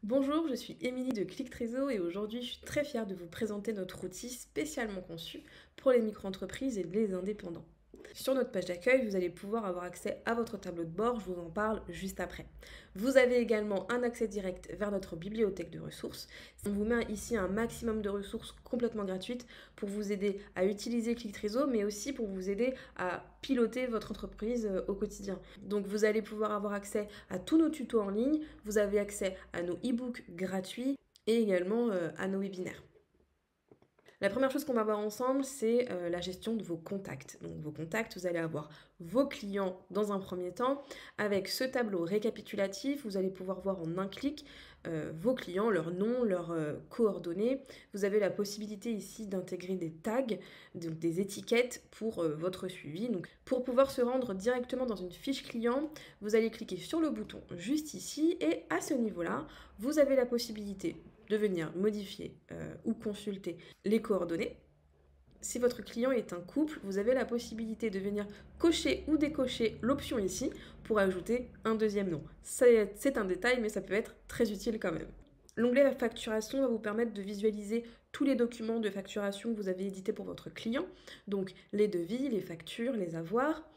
Bonjour, je suis Émilie de Click Trésor et aujourd'hui je suis très fière de vous présenter notre outil spécialement conçu pour les micro-entreprises et les indépendants. Sur notre page d'accueil, vous allez pouvoir avoir accès à votre tableau de bord, je vous en parle juste après. Vous avez également un accès direct vers notre bibliothèque de ressources. On vous met ici un maximum de ressources complètement gratuites pour vous aider à utiliser Click Trésor, mais aussi pour vous aider à piloter votre entreprise au quotidien. Donc vous allez pouvoir avoir accès à tous nos tutos en ligne, vous avez accès à nos e-books gratuits et également à nos webinaires. La première chose qu'on va voir ensemble, c'est la gestion de vos contacts. Donc vos contacts, vous allez avoir vos clients dans un premier temps. Avec ce tableau récapitulatif, vous allez pouvoir voir en un clic vos clients, leur nom, leurs coordonnées. Vous avez la possibilité ici d'intégrer des tags, donc des étiquettes pour votre suivi. Donc, pour pouvoir se rendre directement dans une fiche client, vous allez cliquer sur le bouton juste ici et à ce niveau-là, vous avez la possibilité de venir modifier ou consulter les coordonnées. Si votre client est un couple, vous avez la possibilité de venir cocher ou décocher l'option ici pour ajouter un deuxième nom. C'est un détail, mais ça peut être très utile quand même. L'onglet facturation va vous permettre de visualiser tous les documents de facturation que vous avez édités pour votre client, donc les devis, les factures, les avoirs.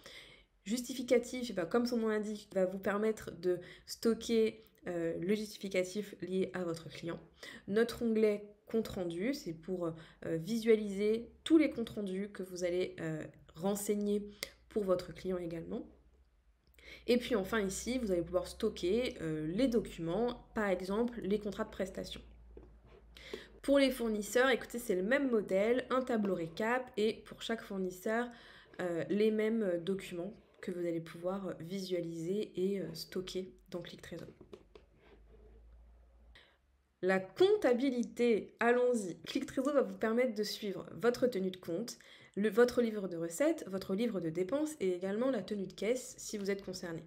Justificatif, comme son nom l'indique, va vous permettre de stocker le justificatif lié à votre client. Notre onglet compte rendu, c'est pour visualiser tous les comptes rendus que vous allez renseigner pour votre client également. Et puis enfin ici, vous allez pouvoir stocker les documents, par exemple les contrats de prestation. Pour les fournisseurs, écoutez, c'est le même modèle, un tableau récap et pour chaque fournisseur, les mêmes documents que vous allez pouvoir visualiser et stocker dans Click Trésor. La comptabilité, allons-y. Click Trésor va vous permettre de suivre votre tenue de compte, votre livre de recettes, votre livre de dépenses et également la tenue de caisse si vous êtes concerné.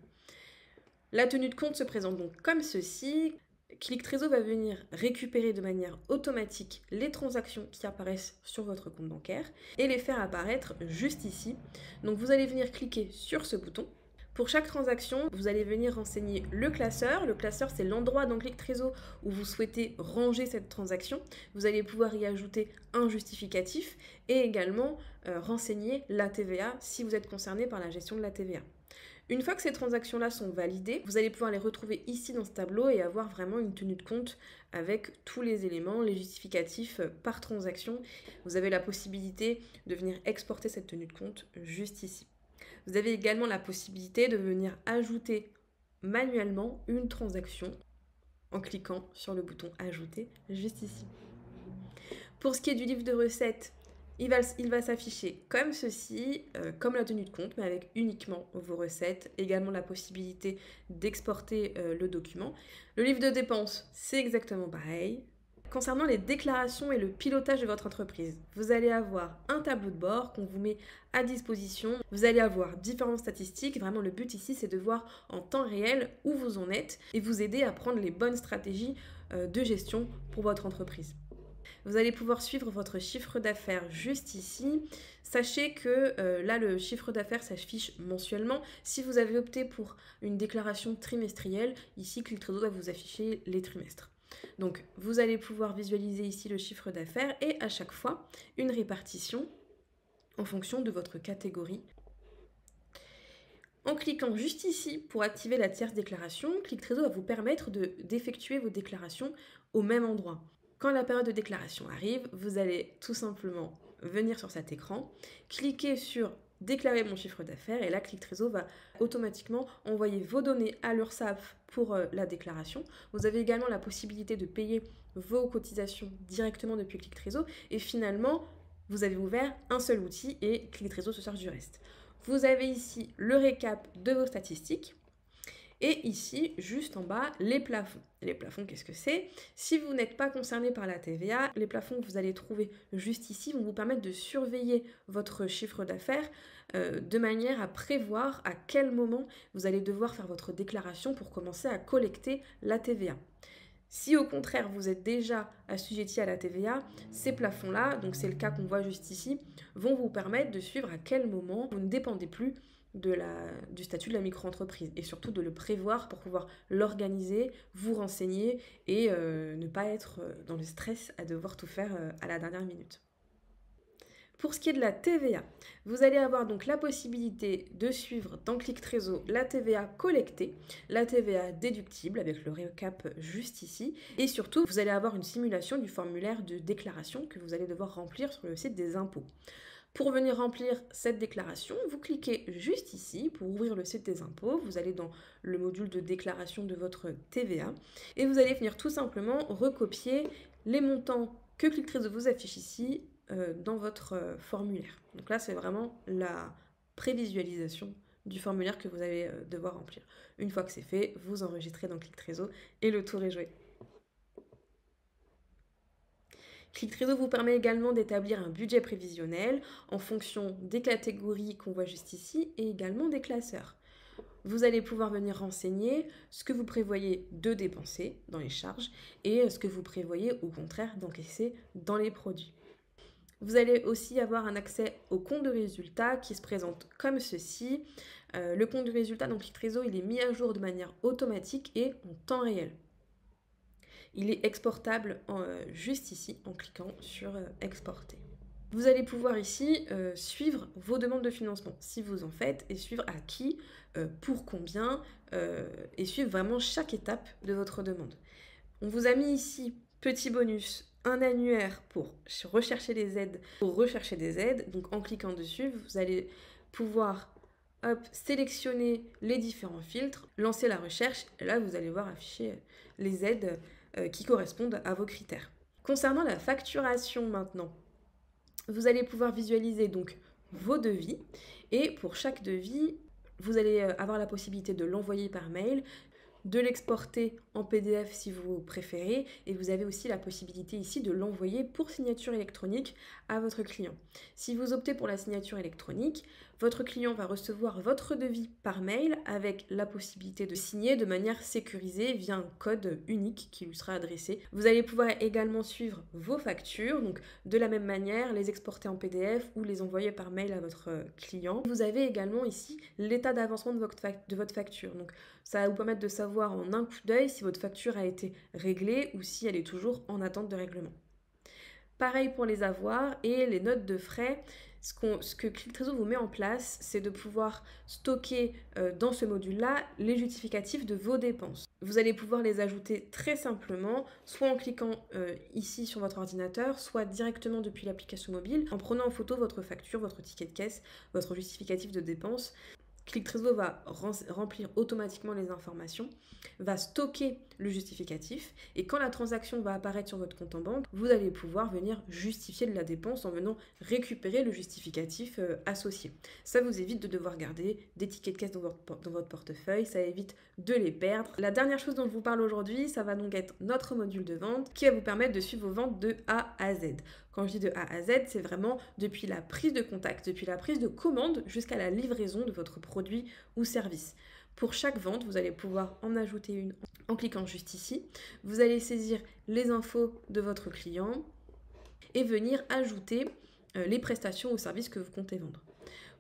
La tenue de compte se présente donc comme ceci. Click Trésor va venir récupérer de manière automatique les transactions qui apparaissent sur votre compte bancaire et les faire apparaître juste ici. Donc vous allez venir cliquer sur ce bouton. Pour chaque transaction, vous allez venir renseigner le classeur. Le classeur, c'est l'endroit dans Click Trésor où vous souhaitez ranger cette transaction. Vous allez pouvoir y ajouter un justificatif et également renseigner la TVA si vous êtes concerné par la gestion de la TVA. Une fois que ces transactions-là sont validées, vous allez pouvoir les retrouver ici dans ce tableau et avoir vraiment une tenue de compte avec tous les éléments, les justificatifs par transaction. Vous avez la possibilité de venir exporter cette tenue de compte juste ici. Vous avez également la possibilité de venir ajouter manuellement une transaction en cliquant sur le bouton ajouter juste ici. Pour ce qui est du livre de recettes, il va s'afficher comme ceci, comme la tenue de compte, mais avec uniquement vos recettes. Également la possibilité d'exporter le document. Le livre de dépenses, c'est exactement pareil. Concernant les déclarations et le pilotage de votre entreprise, vous allez avoir un tableau de bord qu'on vous met à disposition. Vous allez avoir différentes statistiques. Vraiment, le but ici, c'est de voir en temps réel où vous en êtes et vous aider à prendre les bonnes stratégies de gestion pour votre entreprise. Vous allez pouvoir suivre votre chiffre d'affaires juste ici. Sachez que là, le chiffre d'affaires s'affiche mensuellement. Si vous avez opté pour une déclaration trimestrielle, ici, Click Trésor va vous afficher les trimestres. Donc, vous allez pouvoir visualiser ici le chiffre d'affaires et à chaque fois, une répartition en fonction de votre catégorie. En cliquant juste ici pour activer la tierce déclaration, Click Trésor va vous permettre d'effectuer vos déclarations au même endroit. Quand la période de déclaration arrive, vous allez tout simplement venir sur cet écran, cliquer sur déclarer mon chiffre d'affaires et là, Click Trésor va automatiquement envoyer vos données à l'URSSAF pour la déclaration. Vous avez également la possibilité de payer vos cotisations directement depuis Click Trésor et finalement, vous avez ouvert un seul outil et Click Trésor se charge du reste. Vous avez ici le récap de vos statistiques. Et ici, juste en bas, les plafonds. Les plafonds, qu'est-ce que c'est? Si vous n'êtes pas concerné par la TVA, les plafonds que vous allez trouver juste ici vont vous permettre de surveiller votre chiffre d'affaires de manière à prévoir à quel moment vous allez devoir faire votre déclaration pour commencer à collecter la TVA. Si au contraire vous êtes déjà assujetti à la TVA, ces plafonds-là, donc c'est le cas qu'on voit juste ici, vont vous permettre de suivre à quel moment vous ne dépendez plus du statut de la micro-entreprise et surtout de le prévoir pour pouvoir l'organiser, vous renseigner et ne pas être dans le stress à devoir tout faire à la dernière minute. Pour ce qui est de la TVA, vous allez avoir donc la possibilité de suivre dans Click Trésor la TVA collectée, la TVA déductible avec le récap juste ici, et surtout vous allez avoir une simulation du formulaire de déclaration que vous allez devoir remplir sur le site des impôts. Pour venir remplir cette déclaration, vous cliquez juste ici pour ouvrir le site des impôts, vous allez dans le module de déclaration de votre TVA et vous allez venir tout simplement recopier les montants que Click Trésor vous affiche ici dans votre formulaire. Donc là, c'est vraiment la prévisualisation du formulaire que vous allez devoir remplir. Une fois que c'est fait, vous enregistrez dans Click Trésor et le tour est joué. Click Trésor vous permet également d'établir un budget prévisionnel en fonction des catégories qu'on voit juste ici et également des classeurs. Vous allez pouvoir venir renseigner ce que vous prévoyez de dépenser dans les charges et ce que vous prévoyez au contraire d'encaisser dans les produits. Vous allez aussi avoir un accès au compte de résultat qui se présente comme ceci. Le compte de résultat dans Click Trésor, il est mis à jour de manière automatique et en temps réel. Il est exportable juste ici en cliquant sur exporter. Vous allez pouvoir ici suivre vos demandes de financement, si vous en faites, et suivre à qui, pour combien, et suivre vraiment chaque étape de votre demande. On vous a mis ici, petit bonus, un annuaire pour rechercher des aides, Donc en cliquant dessus, vous allez pouvoir sélectionner les différents filtres, lancer la recherche, et là vous allez voir afficher les aides qui correspondent à vos critères. Concernant la facturation maintenant, vous allez pouvoir visualiser donc vos devis et pour chaque devis, vous allez avoir la possibilité de l'envoyer par mail, de l'exporter en PDF si vous préférez et vous avez aussi la possibilité ici de l'envoyer pour signature électronique à votre client. Si vous optez pour la signature électronique, votre client va recevoir votre devis par mail avec la possibilité de signer de manière sécurisée via un code unique qui lui sera adressé. Vous allez pouvoir également suivre vos factures, donc de la même manière les exporter en PDF ou les envoyer par mail à votre client. Vous avez également ici l'état d'avancement de votre facture. Donc ça va vous permettre de savoir en un coup d'œil si votre facture a été réglée ou si elle est toujours en attente de règlement. Pareil pour les avoirs et les notes de frais. Ce que Click Trésor vous met en place, c'est de pouvoir stocker dans ce module-là les justificatifs de vos dépenses. Vous allez pouvoir les ajouter très simplement, soit en cliquant ici sur votre ordinateur, soit directement depuis l'application mobile, en prenant en photo votre facture, votre ticket de caisse, votre justificatif de dépenses. Click Trésor va remplir automatiquement les informations, va stocker le justificatif et quand la transaction va apparaître sur votre compte en banque, vous allez pouvoir venir justifier de la dépense en venant récupérer le justificatif associé. Ça vous évite de devoir garder des tickets de caisse dans votre portefeuille, ça évite de les perdre. La dernière chose dont je vous parle aujourd'hui, ça va donc être notre module de vente qui va vous permettre de suivre vos ventes de A à Z. Quand je dis de A à Z, c'est vraiment depuis la prise de contact, depuis la prise de commande jusqu'à la livraison de votre produit ou service. Pour chaque vente, vous allez pouvoir en ajouter une en cliquant juste ici. Vous allez saisir les infos de votre client et venir ajouter les prestations ou services que vous comptez vendre.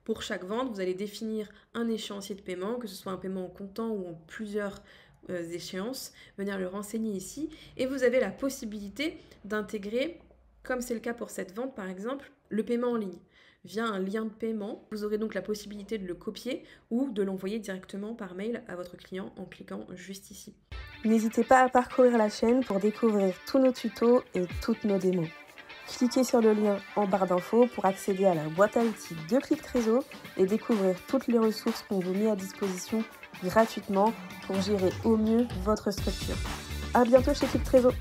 Pour chaque vente, vous allez définir un échéancier de paiement, que ce soit un paiement en comptant ou en plusieurs échéances, venir le renseigner ici et vous avez la possibilité d'intégrer, comme c'est le cas pour cette vente par exemple, le paiement en ligne. Via un lien de paiement, vous aurez donc la possibilité de le copier ou de l'envoyer directement par mail à votre client en cliquant juste ici. N'hésitez pas à parcourir la chaîne pour découvrir tous nos tutos et toutes nos démos. Cliquez sur le lien en barre d'infos pour accéder à la boîte à outils de Click Trésor et découvrir toutes les ressources qu'on vous met à disposition gratuitement pour gérer au mieux votre structure. À bientôt chez Click Trésor.